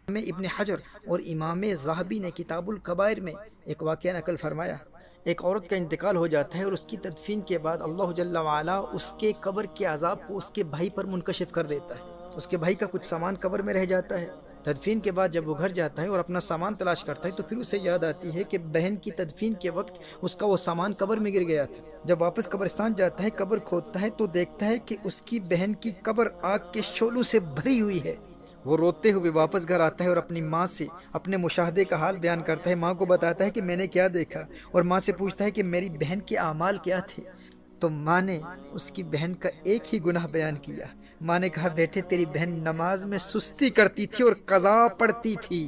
ابن حجر اور امام ذہبی نے کتاب الکبائر میں ایک واقعہ نقل فرمایا۔ ایک عورت کا انتقال ہو جاتا ہے اور اس کی تدفین کے بعد اللہ جل وعلا اس کے قبر کے عذاب کو اس کے بھائی پر منکشف کر دیتا ہے۔ اس کے بھائی کا کچھ سامان قبر میں رہ جاتا ہے۔ تدفین کے بعد جب وہ گھر جاتا ہے اور اپنا سامان تلاش کرتا ہے تو پھر اسے یاد آتی ہے کہ بہن کی تدفین کے وقت اس کا وہ سامان قبر میں گر گیا تھا۔ جب واپس قبرستان جاتا ہے، قبر کھودتا ہے تو دیکھتا ہے کہ اس کی بہن کی قبر آگ کے شعلوں سے بھری ہوئی ہے۔ وہ روتے ہوئے واپس گھر آتا ہے اور اپنی ماں سے اپنے مشاہدے کا حال بیان کرتا ہے۔ ماں کو بتاتا ہے کہ میں نے کیا دیکھا، اور ماں سے پوچھتا ہے کہ میری بہن کے اعمال کیا تھے۔ تو ماں نے اس کی بہن کا ایک ہی گناہ بیان کیا۔ ماں نے کہا، بیٹے تیری بہن نماز میں سستی کرتی تھی اور قضا پڑھتی تھی،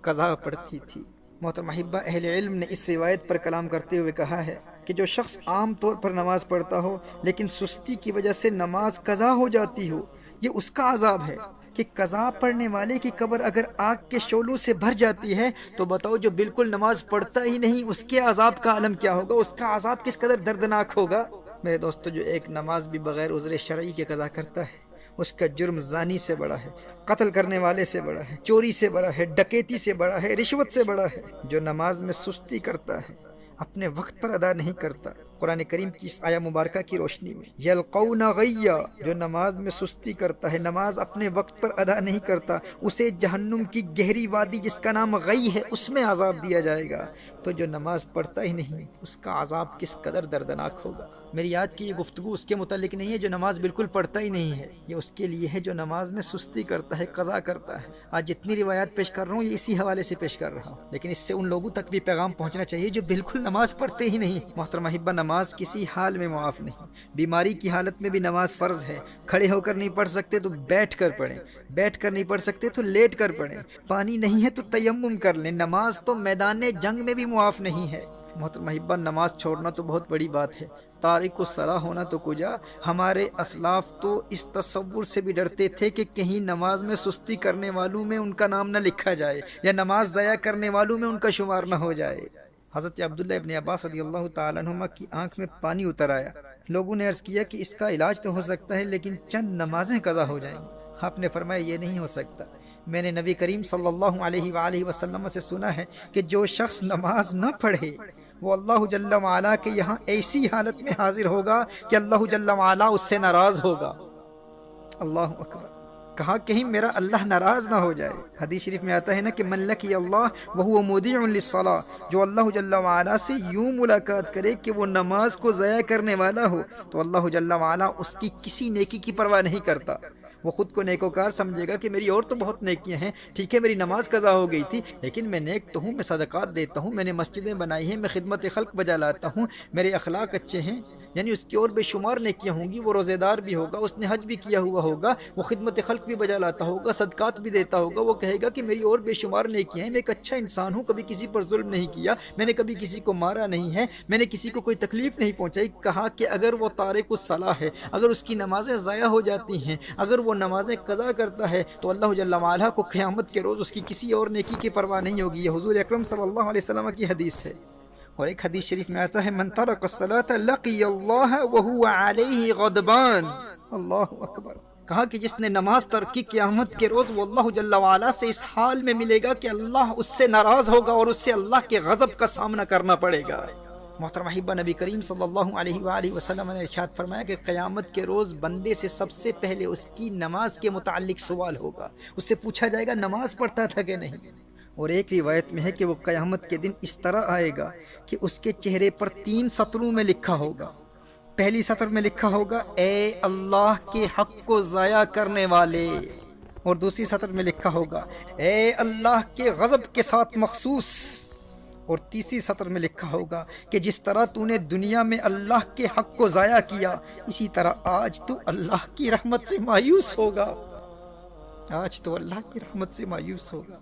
قضا پڑھتی تھی۔ محترم احبہ، اہل علم نے اس روایت پر کلام کرتے ہوئے کہا ہے کہ جو شخص عام طور پر نماز پڑھتا ہو لیکن سستی کی وجہ سے نماز قضا ہو جاتی ہو، یہ اس کا عذاب ہے کہ قضا پڑھنے والے کی قبر اگر آگ کے شعلوں سے بھر جاتی ہے تو بتاؤ جو بالکل نماز پڑھتا ہی نہیں اس کے عذاب کا عالم کیا ہوگا، اس کا عذاب کس قدر دردناک ہوگا۔ میرے دوستو، جو ایک نماز بھی بغیر عذر شرعی کے قضا کرتا ہے اس کا جرم زانی سے بڑا ہے، قتل کرنے والے سے بڑا ہے، چوری سے بڑا ہے، ڈکیتی سے بڑا ہے، رشوت سے بڑا ہے۔ جو نماز میں سستی کرتا ہے، اپنے وقت پر ادا نہیں کرتا، قرآن کریم کی اس آیہ مبارکہ کی روشنی میں یلقون غیا، جو نماز میں سستی کرتا ہے، نماز اپنے وقت پر ادا نہیں کرتا، اسے جہنم کی گہری وادی جس کا نام غی ہے اس میں عذاب دیا جائے گا۔ تو جو نماز پڑھتا ہی نہیں اس کا عذاب کس قدر دردناک ہوگا۔ میری آج کی یہ گفتگو اس کے متعلق نہیں ہے جو نماز بالکل پڑھتا ہی نہیں ہے، یہ اس کے لیے ہے جو نماز میں سستی کرتا ہے، قضا کرتا ہے۔ آج جتنی روایات پیش کر رہا ہوں یہ اسی حوالے سے پیش کر رہا ہوں، لیکن اس سے ان لوگوں تک بھی پیغام پہنچنا چاہیے جو بالکل نماز پڑھتے ہی نہیں۔ محترم احبہ، نماز کسی حال میں معاف نہیں۔ بیماری کی حالت میں بھی نماز فرض ہے۔ کھڑے ہو کر نہیں پڑھ سکتے تو بیٹھ کر پڑھیں، بیٹھ کر نہیں پڑھ سکتے تو لیٹ کر پڑھیں، پانی نہیں ہے تو تیمم کر لیں۔ نماز تو میدان جنگ میں بھی معاف نہیں ہے۔ محترم احبہ، نماز چھوڑنا تو بہت بڑی بات ہے، تارک الصلاۃ ہونا تو کجا۔ ہمارے اسلاف تو اس تصور سے بھی ڈرتے تھے کہ کہیں نماز میں سستی کرنے والوں میں ان کا نام نہ لکھا جائے یا نماز ضائع کرنے والوں میں ان کا شمار نہ ہو جائے۔ حضرت عبداللہ ابن عباس رضی اللہ تعالیٰ عنہما کی آنکھ میں پانی اتر آیا۔ لوگوں نے عرض کیا کہ اس کا علاج تو ہو سکتا ہے لیکن چند نمازیں قضا ہو جائیں گی۔ آپ نے فرمایا یہ نہیں ہو سکتا۔ میں نے نبی کریم صلی اللہ علیہ وآلہ وسلم سے سنا ہے کہ جو شخص نماز نہ پڑھے وہ اللہ جل وعلا کے یہاں ایسی حالت میں حاضر ہوگا کہ اللہ جل وعلا اس سے ناراض ہوگا۔ اللہ اکبر! کہا کہیں میرا اللہ ناراض نہ ہو جائے۔ حدیث شریف میں آتا ہے نا کہ من لقی اللہ وہو مودع للصلاۃ، جو اللہ جل وعلا سے یوں ملاقات کرے کہ وہ نماز کو ضائع کرنے والا ہو تو اللہ جل وعلا اس کی کسی نیکی کی پرواہ نہیں کرتا۔ وہ خود کو نیکوکار سمجھے گا کہ میری اور تو بہت نیکیاں ہیں، ٹھیک ہے میری نماز قضا ہو گئی تھی لیکن میں نیک تو ہوں، میں صدقات دیتا ہوں، میں نے مسجدیں بنائی ہیں، میں خدمت خلق بجا لاتا ہوں، میرے اخلاق اچھے ہیں، یعنی اس کی اور بے شمار نیکیاں ہوں گی۔ وہ روزے دار بھی ہوگا، اس نے حج بھی کیا ہوا ہوگا، وہ خدمت خلق بھی بجا لاتا ہوگا، صدقات بھی دیتا ہوگا۔ وہ کہے گا کہ میری اور بے شمار نیکیاں ہیں، میں ایک اچھا انسان ہوں، کبھی کسی پر ظلم نہیں کیا، میں نے کبھی کسی کو مارا نہیں ہے، میں نے کسی کو کوئی تکلیف نہیں پہنچائی۔ کہا کہ اگر وہ تارک الصلاۃ ہے، اگر اس کی نمازیں ضائع ہو جاتی ہیں، اگر وہ نمازیں قضا کرتا ہے تو اللہ جل وعلا کو قیامت کے روز اس کی کسی اور نیکی کی پرواہ نہیں ہوگی۔ یہ حضور اکرم صلی اللہ علیہ وسلم کی حدیث ہے۔ اور ایک حدیث شریف میں آتا ہے من ترک الصلاۃ لقی اللہ وہو علیہ غضبان۔ اللہ اکبر! کہا کہ جس نے نماز ترک کی قیامت کے روز وہ اللہ جل وعلا سے اس حال میں ملے گا کہ اللہ اس سے ناراض ہوگا اور اس سے اللہ کے غضب کا سامنا کرنا پڑے گا۔ محترم احبہ، نبی کریم صلی اللہ علیہ وآلہ وسلم نے ارشاد فرمایا کہ قیامت کے روز بندے سے سب سے پہلے اس کی نماز کے متعلق سوال ہوگا۔ اس سے پوچھا جائے گا نماز پڑھتا تھا کہ نہیں۔ اور ایک روایت میں ہے کہ وہ قیامت کے دن اس طرح آئے گا کہ اس کے چہرے پر 3 سطروں میں لکھا ہوگا۔ پہلی سطر میں لکھا ہوگا اے اللہ کے حق کو ضائع کرنے والے، اور دوسری سطر میں لکھا ہوگا اے اللہ کے غضب کے ساتھ مخصوص، اور تیسری سطر میں لکھا ہوگا کہ جس طرح تو نے دنیا میں اللہ کے حق کو ضائع کیا اسی طرح آج تو اللہ کی رحمت سے مایوس ہوگا، آج تو اللہ کی رحمت سے مایوس ہوگا۔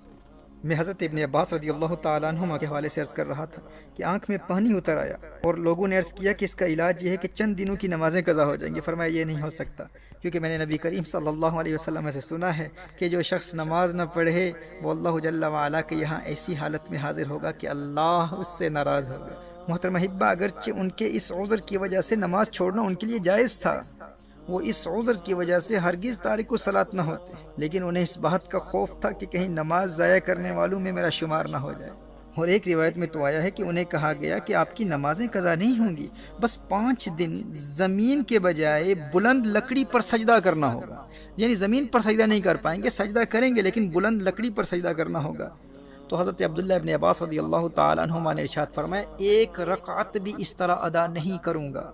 میں حضرت ابن عباس رضی اللہ تعالیٰ عنہما کے حوالے سے عرض کر رہا تھا کہ آنکھ میں پانی اتر آیا اور لوگوں نے عرض کیا کہ اس کا علاج یہ ہے کہ چند دنوں کی نمازیں قضا ہو جائیں گی۔ فرمایا یہ نہیں ہو سکتا، کیونکہ میں نے نبی کریم صلی اللہ علیہ وسلم سے سنا ہے کہ جو شخص نماز نہ پڑھے وہ اللہ جل وعلا کے یہاں ایسی حالت میں حاضر ہوگا کہ اللہ اس سے ناراض ہوگا۔ محترم احبہ، اگرچہ ان کے اس عذر کی وجہ سے نماز چھوڑنا ان کے لیے جائز تھا، وہ اس عذر کی وجہ سے ہرگز تارک الصلاۃ نہ ہوتے، لیکن انہیں اس بات کا خوف تھا کہ کہیں نماز ضائع کرنے والوں میں میرا شمار نہ ہو جائے۔ اور ایک روایت میں تو آیا ہے کہ انہیں کہا گیا کہ آپ کی نمازیں قضا نہیں ہوں گی، بس 5 دن زمین کے بجائے بلند لکڑی پر سجدہ کرنا ہوگا، یعنی زمین پر سجدہ نہیں کر پائیں گے، سجدہ کریں گے لیکن بلند لکڑی پر سجدہ کرنا ہوگا۔ تو حضرت عبداللہ ابن عباس رضی اللہ تعالیٰ عنہما نے ارشاد فرمایا، 1 رکعت بھی اس طرح ادا نہیں کروں گا۔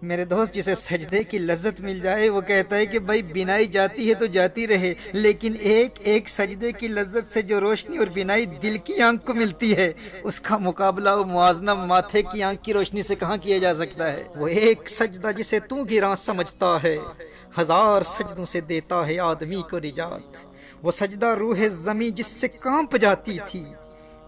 میرے دوست، جسے سجدے کی لذت مل جائے وہ کہتا ہے کہ بھائی بینائی جاتی ہے تو جاتی رہے، لیکن ایک سجدے کی لذت سے جو روشنی اور بینائی دل کی آنکھ کو ملتی ہے، اس کا مقابلہ و موازنہ ماتھے کی آنکھ کی روشنی سے کہاں کیا جا سکتا ہے؟ وہ ایک سجدہ جسے تو گراں سمجھتا ہے، 1000 سجدوں سے دیتا ہے آدمی کو نجات۔ وہ سجدہ روح زمیں جس سے کانپ جاتی تھی،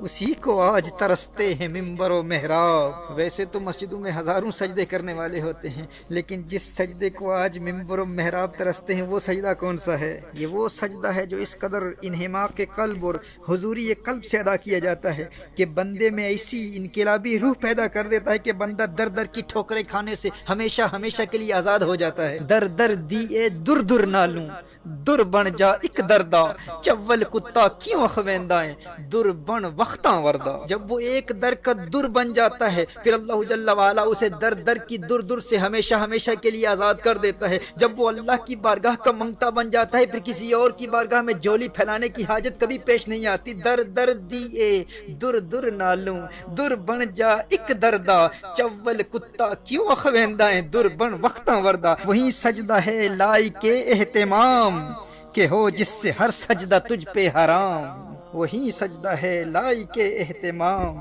اسی کو آج ترستے ہیں ممبر و محراب۔ ویسے تو مسجدوں میں ہزاروں سجدے کرنے والے ہوتے ہیں، لیکن جس سجدے کو آج ممبر و محراب ترستے ہیں وہ سجدہ کون سا ہے؟ یہ وہ سجدہ ہے جو اس قدر انہماک قلب اور حضوری قلب سے ادا کیا جاتا ہے کہ بندے میں ایسی انقلابی روح پیدا کر دیتا ہے کہ بندہ در در کی ٹھوکریں کھانے سے ہمیشہ ہمیشہ کے لیے آزاد ہو جاتا ہے۔ در در دیے در در نالوں، در بن جا ایک دردا، چول کتا کیوں اخویندائیں، در بن وقتاں وردہ۔ جب وہ ایک در کا در بن جاتا ہے پھر اللہ جل وعلا اسے در در کی در در سے ہمیشہ ہمیشہ کے لیے آزاد کر دیتا ہے۔ جب وہ اللہ کی بارگاہ کا منگتا بن جاتا ہے پھر کسی اور کی بارگاہ میں جولی پھیلانے کی حاجت کبھی پیش نہیں آتی۔ در در دیے در در نالوں، در بن جا ایک دردا، چول کتا کیوں اخویندائیں، در بن وقتاں وردہ۔ وہی سجدہ ہے لائق اہتمام کہ ہو جس سے ہر سجدہ تجھ پہ حرام۔ وہی سجدہ ہے لائق اہتمام